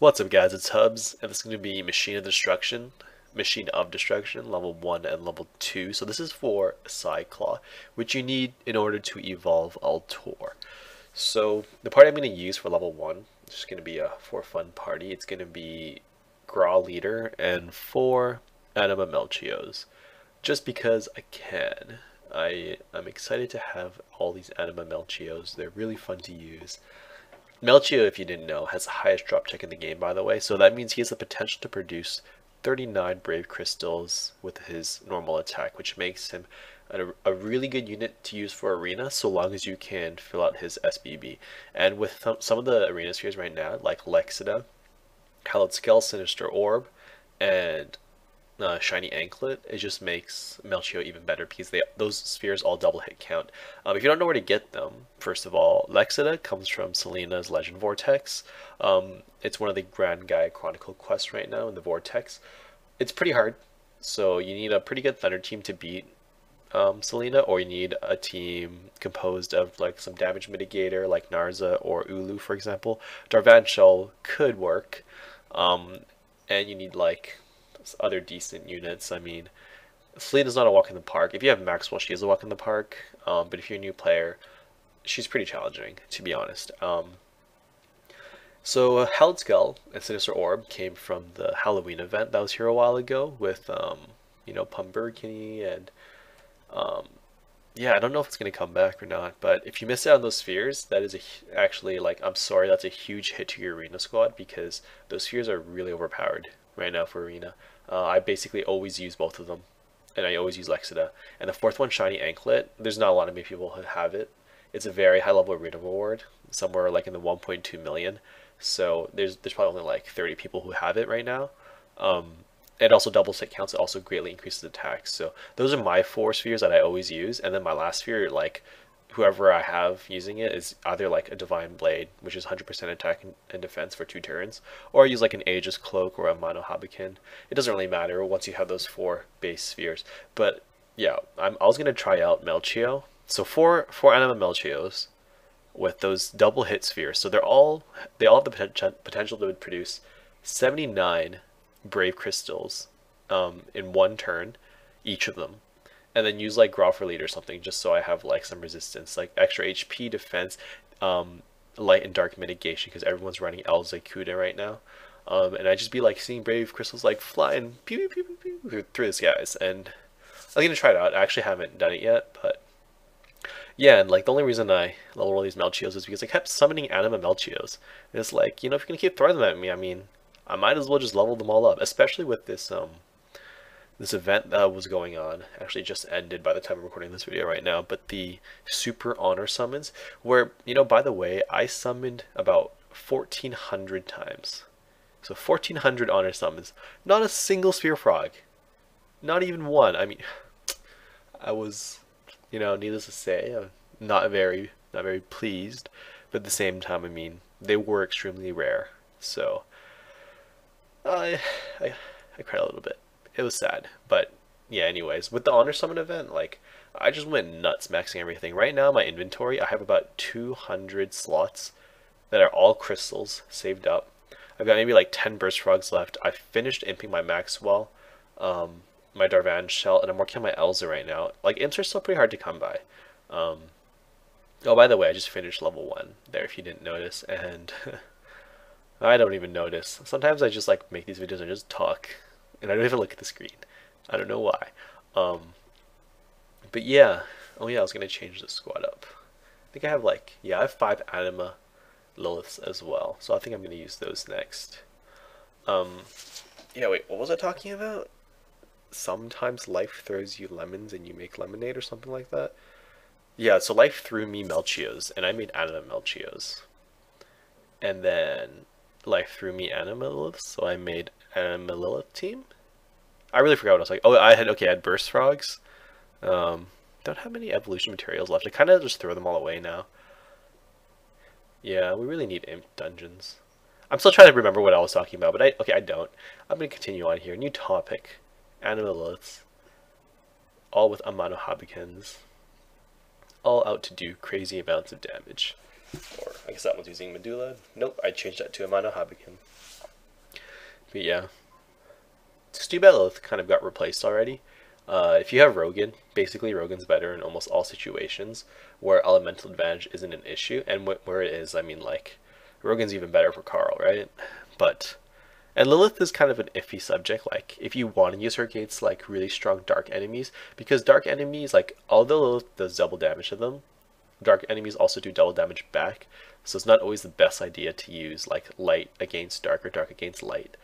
What's up guys, it's Hubs, and this is going to be Machine of Destruction, level 1 and level 2. So this is for Cyclaw, which you need in order to evolve Altor. So the party I'm going to use for level 1 is just going to be a for fun party. It's going to be Graw Leader and 4 Anima Melchios. Just because I can. I'm excited to have all these Anima Melchios. They're really fun to use. Melchio, if you didn't know, has the highest drop check in the game, by the way, so that means he has the potential to produce 39 Brave Crystals with his normal attack, which makes him a really good unit to use for Arena, so long as you can fill out his SBB. And with some of the Arena spheres right now, like Lexida, Hallowed Skull, Sinister Orb, and Shiny Anklet, it just makes Melchio even better because those spheres all double hit count. If you don't know where to get them, first of all, Lexida comes from Selena's Legend Vortex. It's one of the Grand Guy Chronicle quests right now in the Vortex. It's pretty hard, so you need a pretty good Thunder team to beat Selena, or you need a team composed of like some damage mitigator like Narza or Ulu, for example. Darvan Shell could work, and you need like other decent units. I mean, Selena's not a walk in the park. If you have Maxwell, she is a walk in the park. But if you're a new player, she's pretty challenging, to be honest. So Hallowed Skull and Sinister Orb came from the Halloween event that was here a while ago with, Pumberkini and, yeah, I don't know if it's going to come back or not, but if you miss out on those spheres, that is actually, like, I'm sorry, that's a huge hit to your Arena squad because those spheres are really overpowered right now for Arena. I basically always use both of them, and I always use Lexida. And the fourth one, Shiny Anklet, there's not a lot of many people who have it. It's a very high level Arena reward, somewhere like in the 1.2 million. So there's probably only like 30 people who have it right now. It also doubles hit counts. It also greatly increases attacks. So those are my 4 spheres that I always use. And then my last sphere, like whoever I have using it is either like a Divine Blade, which is 100% attack and defense for 2 turns, or I use like an Aegis Cloak or a Mono Habikin. It doesn't really matter once you have those 4 base spheres. But yeah, I was gonna try out Melchio. So four Anima Melchios with those double hit spheres. So they all have the potential to produce 79 Brave Crystals in 1 turn, each of them, and then use like Graw for Lead or something, just so I have like some resistance, like extra HP, defense, light and dark mitigation, because everyone's running Elza Kuda right now. And I just be like seeing Brave Crystals like flying pew, pew, pew, pew, through the skies, and I'm gonna try it out. I actually haven't done it yet, but yeah, and like the only reason I level all these Melchios is because I kept summoning Anima Melchios. And it's like, if you're gonna keep throwing them at me, I mean, I might as well just level them all up, especially with this this event that was going on. Actually just ended by the time I'm recording this video right now, but the super honor summons, where, by the way, I summoned about 1,400 times. So 1,400 honor summons, not a single sphere frog, not even one. I mean, I was, needless to say, not very pleased, but at the same time, I mean, they were extremely rare, so I cried a little bit. It was sad, but yeah. Anyways, with the honor summon event, like, I just went nuts maxing everything. Right now, my inventory, I have about 200 slots that are all crystals saved up. I've got maybe like 10 burst frogs left. I finished imping my Maxwell, my Darvan Shell, and I'm working on my Elza right now. Like, imps are still pretty hard to come by. Oh, by the way, I just finished level 1 there, if you didn't notice, and I don't even notice. Sometimes I just like make these videos and just talk, and I don't even look at the screen. I don't know why. But yeah. Oh yeah, I was gonna change the squad up. I think I have I have 5 Anima Liliths as well, so I think I'm gonna use those next. Yeah, wait, what was I talking about? Sometimes life throws you lemons and you make lemonade or something like that. Yeah, so life threw me Melchios, and I made Anima Melchios. And then life threw me Anima Lilith, so I made Anima Lilith team. I really forgot what I was like. Oh, I had burst frogs. Don't have any evolution materials left. I kind of just throw them all away now. Yeah, we really need imp dungeons. I'm still trying to remember what I was talking about, but I don't. I'm gonna continue on here. New topic: Anima Liliths, all with Amano Habikins, all out to do crazy amounts of damage. Or I guess that one's using Medulla. Nope, I changed that to Amano Habikin. But yeah, it's too bad Lilith kind of got replaced already. If you have Rogan, basically Rogan's better in almost all situations where elemental advantage isn't an issue, and where it is, I mean, like, Rogan's even better for Carl, right? But and Lilith is kind of an iffy subject. Like, if you want to use her against like really strong dark enemies, because dark enemies, like, although Lilith does double damage to them, dark enemies also do double damage back. So it's not always the best idea to use like light against dark or dark against light,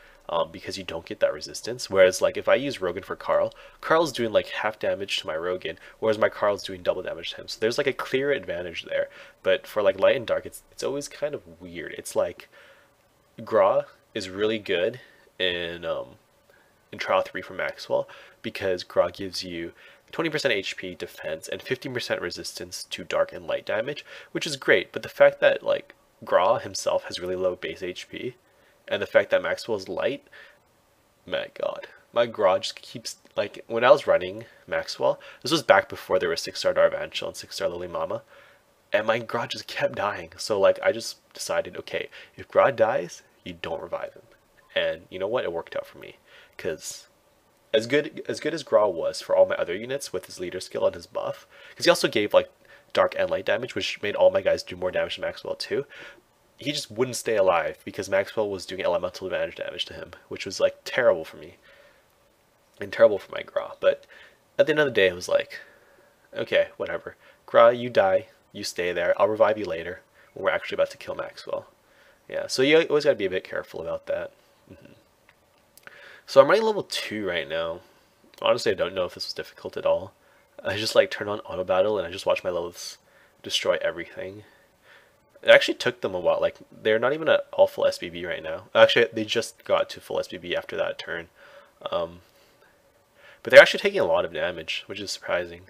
because you don't get that resistance. Whereas like if I use Rogan for Carl, Carl's doing like half damage to my Rogan, whereas my Carl's doing double damage to him. So there's like a clear advantage there. But for like light and dark, it's always kind of weird. It's like Gra is really good in Trial 3 for Maxwell because Gra gives you 20% HP defense and 15% resistance to dark and light damage, which is great. But the fact that like Gra himself has really low base HP, and the fact that Maxwell is light, my god, my Gra just keeps like when I was running Maxwell. This was back before there was 6-star Darvanchel and 6-star Lily Mama, and my Gra just kept dying. So like I just decided, okay, if Gra dies, you don't revive him, and you know what? It worked out for me because as good as Gra was for all my other units with his leader skill and his buff, because he also gave like dark and light damage, which made all my guys do more damage to Maxwell too. He just wouldn't stay alive because Maxwell was doing elemental advantage damage to him, which was like terrible for me and terrible for my Gra. But at the end of the day, it was like, okay, whatever. Gra, you die, you stay there. I'll revive you later when we're actually about to kill Maxwell. Yeah, so you always gotta be a bit careful about that. So I'm running level 2 right now. Honestly, I don't know if this was difficult at all. I just like turn on auto battle and I just watch my levels destroy everything. It actually took them a while. Like, they're not even at all full SBB right now. Actually, they just got to full SBB after that turn. But they're actually taking a lot of damage, which is surprising.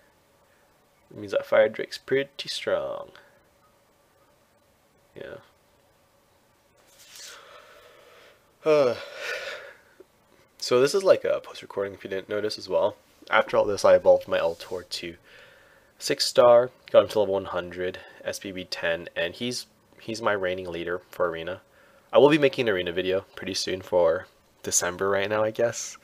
It means that Fire Drake's pretty strong. Yeah. So this is like a post-recording if you didn't notice as well. After all this, I evolved my Altor to 6-star, got him to level 100, SPB 10, and he's my reigning leader for Arena. I will be making an Arena video pretty soon for December right now, I guess.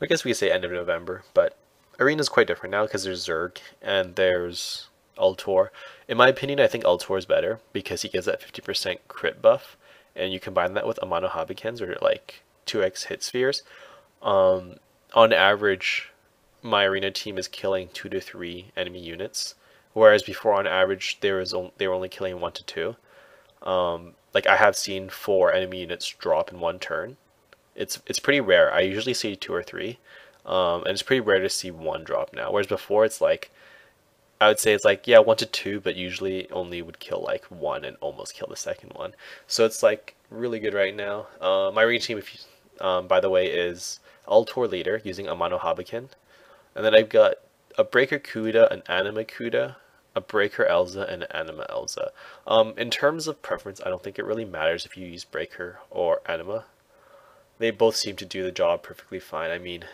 I guess we could say end of November, but Arena's quite different now because there's Zerg and there's Altor. In my opinion, I think Altor is better because he gives that 50% crit buff, and you combine that with Amano Habikens or like 2x hit spheres. On average, my Arena team is killing 2 to 3 enemy units, whereas before on average they were only killing 1 to 2. Like I have seen 4 enemy units drop in one turn. It's pretty rare. I usually see 2 or 3, and it's pretty rare to see 1 drop now. Whereas before it's like, I would say it's like, yeah, 1 to 2, but usually only would kill like 1 and almost kill the second one. So it's like really good right now. My Arena team, if you, by the way, is Altor leader using Amano Habiken. And then I've got a Breaker Kuda, an Anima Kuda, a Breaker Elza, and an Anima Elza. In terms of preference, I don't think it really matters if you use Breaker or Anima. They both seem to do the job perfectly fine. I mean,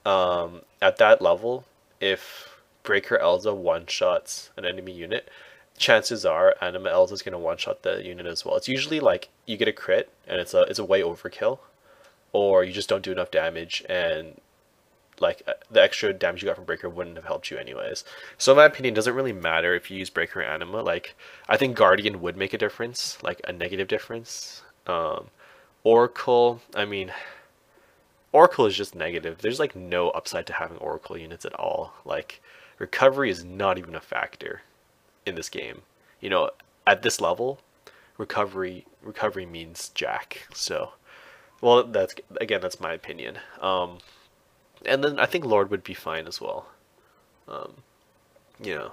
at that level, if Breaker Elza one-shots an enemy unit, chances are Anima Elza is going to one-shot the unit as well. It's usually like you get a crit and it's a way overkill, or you just don't do enough damage and like the extra damage you got from Breaker wouldn't have helped you anyways. So in my opinion, it doesn't really matter if you use Breaker or Anima. Like, I think Guardian would make a difference, like a negative difference. Oracle, I mean, Oracle is just negative. There's like no upside to having Oracle units at all. Like, recovery is not even a factor in this game. You know, at this level, recovery means jack. So, well, that's my opinion. And then I think Lord would be fine as well. You know,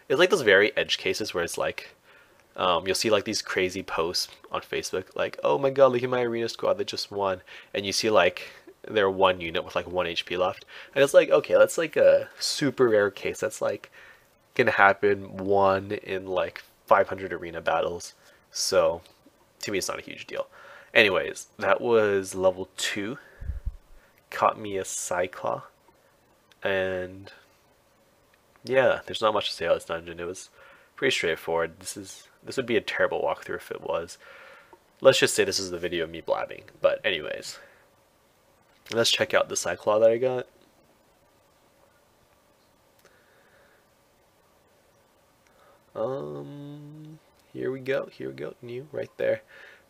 it's like those very edge cases where it's like, you'll see like these crazy posts on Facebook, like, oh my god, look at my Arena squad that just won, and you see like their one unit with like 1 HP left, and it's like, okay, that's like a super rare case. That's like gonna happen 1 in like 500 Arena battles. So to me, it's not a huge deal. Anyways, that was level 2. Caught me a Cyclaw, and yeah, there's not much to say about this dungeon. It was pretty straightforward. This would be a terrible walkthrough if it was. let's just say this is the video of me blabbing. But anyways, let's check out the Cyclaw that I got. Here we go. Here we go. New right there.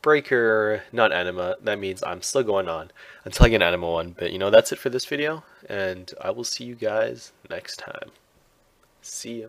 Breaker, not anima. That means I'm still going on until I get an anima one. But you know, that's it for this video, and I will see you guys next time. See ya.